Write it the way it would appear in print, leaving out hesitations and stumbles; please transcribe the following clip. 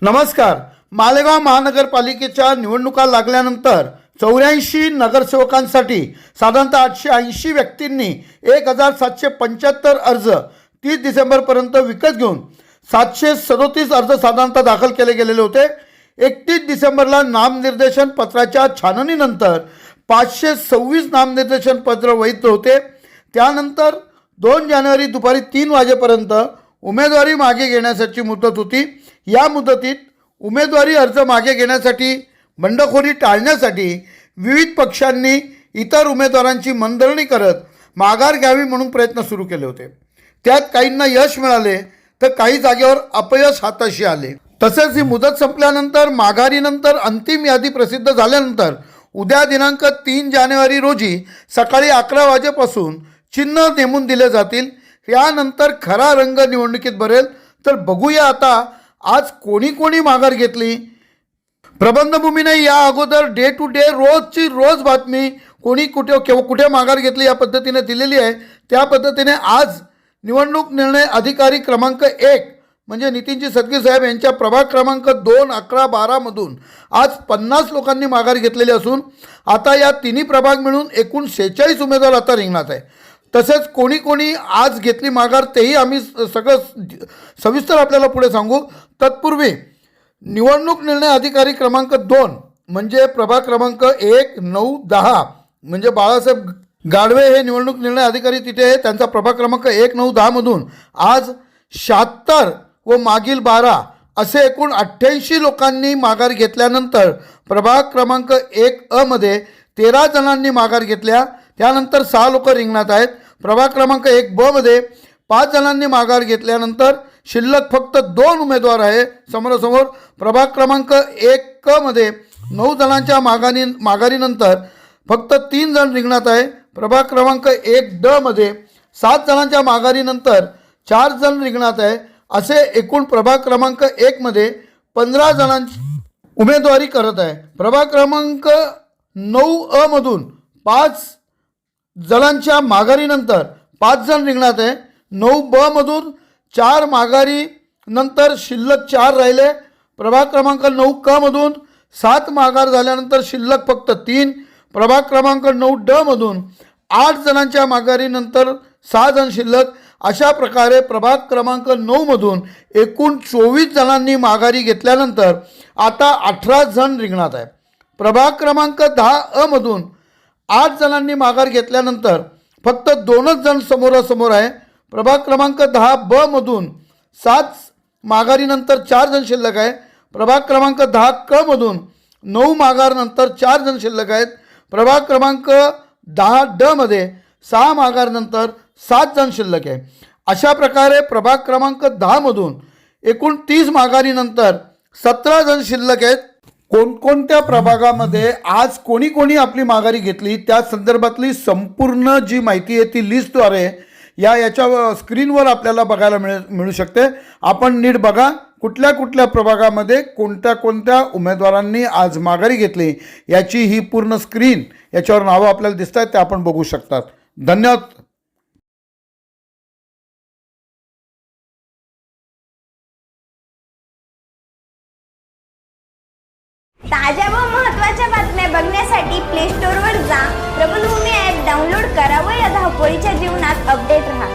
नमस्कार. मालेगाव महानगरपालिकेच्या निवडणुका लागल्यानंतर 84 नगरसेवकांसाठी साधारणतः 880 व्यक्तींनी 1775 अर्ज 30 डिसेंबरपर्यंत विकत घेऊन 737 अर्ज साधारणतः दाखल केले गेलेले होते. 31 डिसेंबरला नामनिर्देशन पत्राच्या छाननीनंतर 526 नामनिर्देशन पत्र वैध होते. त्यानंतर 2 जानेवारी दुपारी 3 वाजेपर्यंत उमेदवारी मागे घेण्यासाठी मुदत होती. या मुदतीत उमेदवारी अर्ज मागे घेण्यासाठी बंडखोरी टाळण्यासाठी विविध पक्षांनी इतर उमेदवारांची मनधरणी करत माघार घ्यावी म्हणून प्रयत्न सुरू केले होते. त्यात काहींना यश मिळाले तर काही जागेवर अपयश हाताशी आले. तसेच ही मुदत संपल्यानंतर माघारीनंतर अंतिम यादी प्रसिद्ध झाल्यानंतर उद्या दिनांक 3 जानेवारी रोजी सकाळी 11 वाजेपासून चिन्ह नेमून दिले जातील. यानंतर खरा रंग निवडणुकीत भरेल. तर बघूया आता आज कोणी कोणी माघार घेतली. प्रबंधभूमीने या अगोदर डे टू डे रोजची रोज बातमी कोणी कुठे माघार घेतली या पद्धतीने दिलेली आहे. त्या पद्धतीने आज निवडणूक निर्णय अधिकारी क्रमांक 1 म्हणजे नितीनजी सदगीर साहेब यांच्या प्रभाग क्रमांक 2, 11, 12 मधून आज 50 लोकांनी माघार घेतलेली असून आता या तिन्ही प्रभाग मिळून एकूण 46 उमेदवार आता रिंगणात आहे. तसेच कोणी कोणी आज घेतली माघार तेही आम्ही सगळं सविस्तर आपल्याला पुढे सांगू. तत्पूर्वी निवडणूक निर्णय अधिकारी क्रमांक 2 म्हणजे प्रभाग क्रमांक 1, 9, 10 म्हणजे बाळासाहेब गाडवे हे निवडणूक निर्णय अधिकारी तिथे आहे. त्यांचा प्रभाग क्रमांक 1, 9, 10 मधून आज 76 व मागील 12 असे एकूण 88 लोकांनी माघार घेतल्यानंतर प्रभाग क्रमांक 1 मध्ये 13 जणांनी माघार घेतल्या. त्यानंतर 6 लोक रिंगणात आहेत. प्रभाग क्रमांक 1 मध्ये 5 जणांनी माघार घेतल्यानंतर शिल्लक फक्त 2 उमेदवार आहे समोरासमोर. प्रभाग क्रमांक 1 मध्ये 9 जणांच्या माघारीनंतर फक्त 3 जण रिंगणात आहे. प्रभाग क्रमांक 1 मध्ये 7 जणांच्या माघारीनंतर 4 जण रिंगणात आहे. असे एकूण प्रभाग क्रमांक 1 मध्ये 15 जणांची उमेदवारी करत आहे. प्रभाग क्रमांक 9 मधून 5 जणांच्या माघारीनंतर 5 जण रिंगणात आहे. 9 मधून 4 माघारी नंतर शिल्लक 4 राहिले. प्रभाग क्रमांक 9 मधून 7 माघार झाल्यानंतर शिल्लक फक्त 3. प्रभाग क्रमांक 9 मधून 8 जणांच्या माघारीनंतर 6 जण शिल्लक. अशा प्रकारे प्रभाग क्रमांक 9 मधून एकूण 24 जणांनी माघारी घेतल्यानंतर आता 18 जण रिंगणात आहे. प्रभाग क्रमांक 10 मधून 8 जणांनी माघार घेतल्यानंतर फक्त 2च जण समोरासमोर आहे. प्रभाग क्रमांक 10 मधून 7 माघारीनंतर 4 जण शिल्लक आहे. प्रभाग क्रमांक 10 मधून 9 माघारनंतर 4 जण शिल्लक आहेत. प्रभाग क्रमांक 10 मध्ये 6 माघारनंतर 7 जण शिल्लक आहे. अशा प्रकारे प्रभाग क्रमांक 10 मधून एकूण 30 माघारीनंतर 17 जण शिल्लक आहेत. कोणकोणत्या प्रभागामध्ये आज कोणी कोणी आपली माघारी घेतली त्या संदर्भातली संपूर्ण जी माहिती आहे ती लिस्टद्वारे याच्या स्क्रीनवर आपल्याला बघायला मिळू शकते. आपण नीट बघा कुठल्या कुठल्या प्रभागामध्ये कोणत्या उमेदवारांनी आज माघारी घेतली याची ही पूर्ण स्क्रीन याच्यावर नावं आपल्याला दिसत आहेत ते आपण बघू शकतात. धन्यवाद. ताज्या व महत्त्वाच्या बातम्या बघण्यासाठी प्ले स्टोअरवर जा, प्रबंधभूमी ॲप डाउनलोड करा व या धावपळीच्या जीवनात अपडेट रहा.